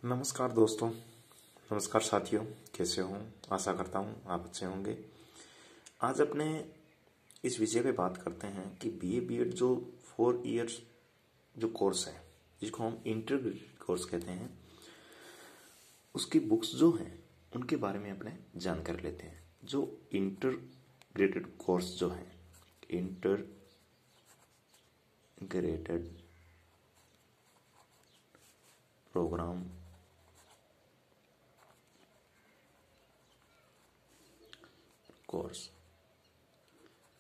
नमस्कार दोस्तों, नमस्कार साथियों। कैसे हो? आशा करता हूँ आप अच्छे होंगे। आज अपने इस विषय पे बात करते हैं कि बीए बीएड जो 4 इयर्स जो कोर्स है, जिसको हम इंटीग्रेटेड कोर्स कहते हैं, उसकी बुक्स जो हैं उनके बारे में अपने जानकारी लेते हैं। जो इंटीग्रेटेड कोर्स जो है, इंटीग्रेटेड प्रोग्राम कोर्स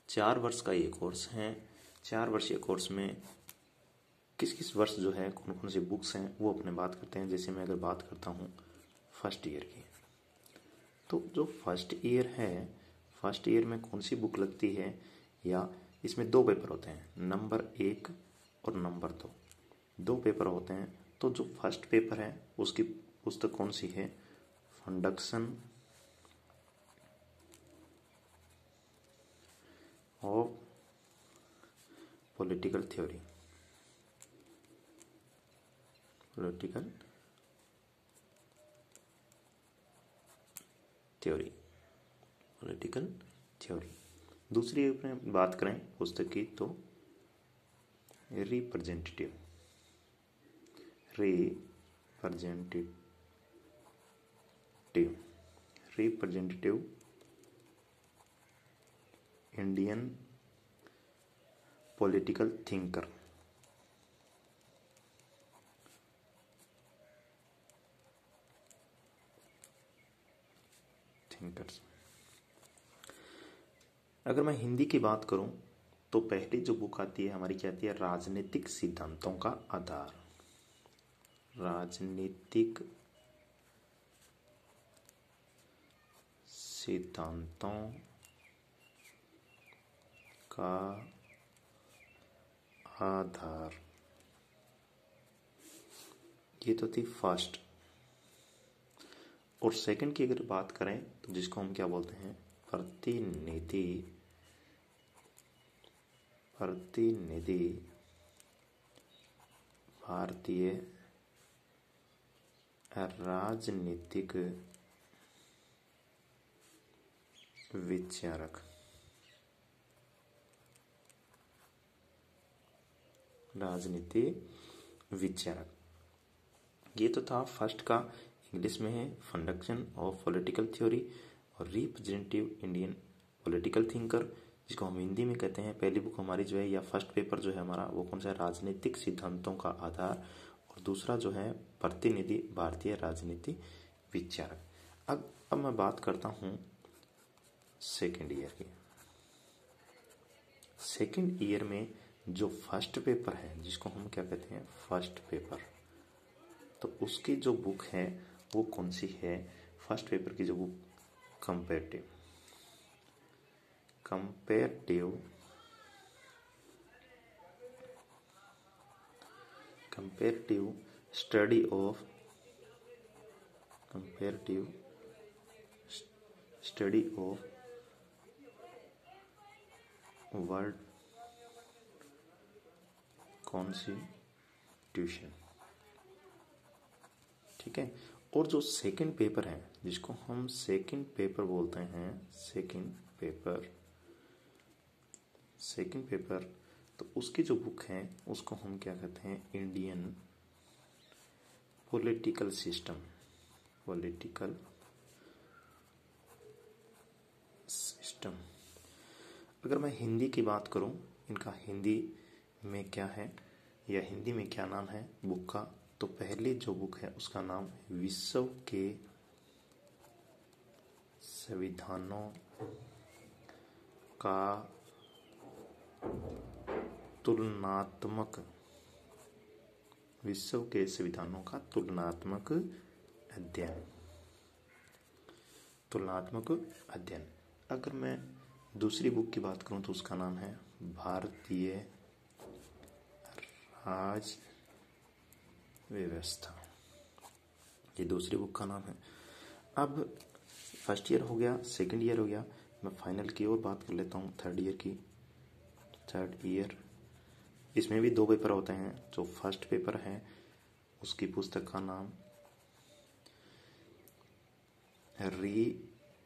4 वर्ष का ये कोर्स है। 4 वर्षीय कोर्स में किस किस वर्ष जो है कौन कौन सी बुक्स हैं वो अपने बात करते हैं। जैसे मैं अगर बात करता हूँ फर्स्ट ईयर की, तो जो फर्स्ट ईयर है, फर्स्ट ईयर में कौन सी बुक लगती है, या इसमें 2 पेपर होते हैं, नंबर 1 और नंबर 2। 2 पेपर होते हैं। तो जो फर्स्ट पेपर है उसकी पुस्तक कौन सी है? Function of political theory, political theory, political theory. दूसरी में बात करें पुस्तक की तो रिप्रेजेंटेटिव इंडियन पॉलिटिकल थिंकर्स। अगर मैं हिंदी की बात करूं तो पहली जो बुक आती है हमारी क्या आती है? राजनीतिक सिद्धांतों का आधार। राजनीतिक सिद्धांतों का आधार, ये तो थी फर्स्ट। और सेकंड की अगर बात करें तो जिसको हम क्या बोलते हैं? प्रतिनिधि भारतीय राजनीतिक विचारक। राजनीति विचारक, ये तो था फर्स्ट का। इंग्लिश में है फंडक्शन ऑफ पॉलिटिकल थ्योरी और रिप्रेजेंटेटिव इंडियन पॉलिटिकल थिंकर, जिसको हम हिंदी में कहते हैं। पहली बुक हमारी जो है या फर्स्ट पेपर जो है हमारा वो कौन सा है? राजनीतिक सिद्धांतों का आधार। और दूसरा जो है प्रतिनिधि भारतीय राजनीति विचारक। अब मैं बात करता हूँ सेकेंड ईयर की। सेकेंड ईयर में जो फर्स्ट पेपर है, जिसको हम क्या कहते हैं? फर्स्ट पेपर, तो उसकी जो बुक है वो कौन सी है? फर्स्ट पेपर की जो book comparative study of world constitution, ठीक है। और जो सेकंड पेपर है, जिसको हम सेकंड पेपर बोलते हैं, सेकंड पेपर, तो उसकी जो बुक है उसको हम क्या कहते हैं? Indian political system. अगर मैं हिंदी की बात करूं, इनका हिंदी में क्या है या हिंदी में क्या नाम है बुक का, तो पहली जो बुक है उसका नाम है विश्व के संविधानों का तुलनात्मक अध्ययन। अगर मैं दूसरी बुक की बात करूं तो उसका नाम है भारतीय राज व्यवस्था। ये दूसरी बुक का नाम है। अब फर्स्ट ईयर हो गया, सेकंड ईयर हो गया, मैं फाइनल की और बात कर लेता हूँ थर्ड ईयर की। थर्ड ईयर, इसमें भी 2 पेपर होते हैं। जो फर्स्ट पेपर है उसकी पुस्तक का नाम रिप्रेजेंटेटिव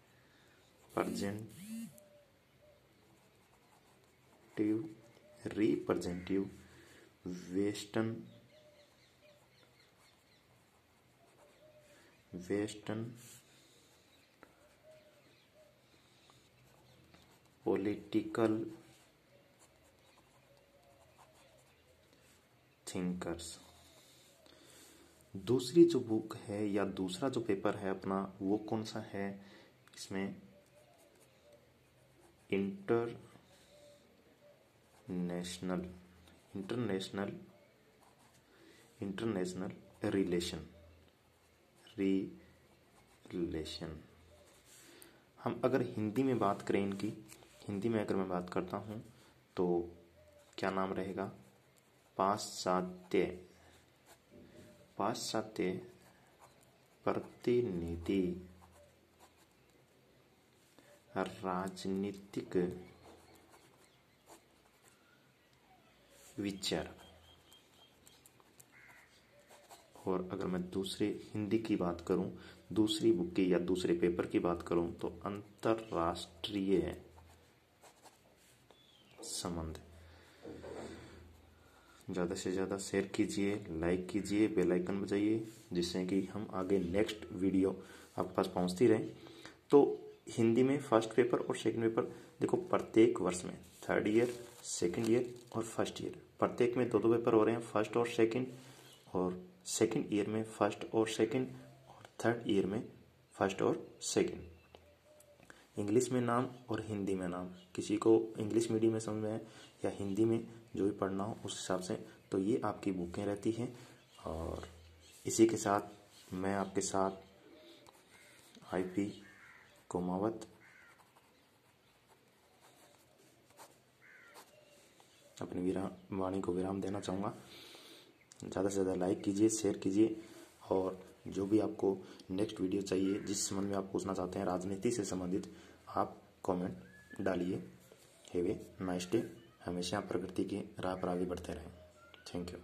वेस्टर्न पॉलिटिकल थिंकर्स। दूसरी जो बुक है या दूसरा जो पेपर है अपना वो कौन सा है? इसमें इंटरनेशनल रिलेशन। हम अगर हिंदी में बात करें इनकी, हिंदी में अगर मैं बात करता हूँ तो क्या नाम रहेगा? पाश्चात्य प्रतिनिधि राजनीतिक विचार। और अगर मैं दूसरे हिंदी की बात करूं, दूसरी बुक की या दूसरे पेपर की बात करूं तो अंतरराष्ट्रीय संबंध। ज़्यादा से ज़्यादा शेयर कीजिए, लाइक कीजिए, बेल आइकन बजाइए, जिससे कि हम आगे नेक्स्ट वीडियो आपके पास पहुंचती रहे। तो हिंदी में फर्स्ट पेपर और सेकंड पेपर देखो, प्रत्येक वर्ष में थर्ड ईयर, सेकंड ईयर और फर्स्ट ईयर, प्रत्येक में 2-2 पेपर हो रहे हैं, फर्स्ट और सेकंड ईयर में फर्स्ट और सेकंड, और थर्ड ईयर में फर्स्ट और सेकंड। इंग्लिश में नाम और हिंदी में नाम। किसी को इंग्लिश मीडियम में समझ में है या हिंदी में जो भी पढ़ना हो उस हिसाब से, तो ये आपकी बुकें रहती हैं। और इसी के साथ मैं आपके साथ IP कुमावत अपनी वाणी को विराम देना चाहूँगा। ज़्यादा से ज़्यादा लाइक कीजिए, शेयर कीजिए, और जो भी आपको नेक्स्ट वीडियो चाहिए, जिस संबंध में आप पूछना चाहते हैं राजनीति से संबंधित, आप कमेंट डालिए। Have a nice day. हमेशा प्रगति की राह पर आगे बढ़ते रहें। Thank you.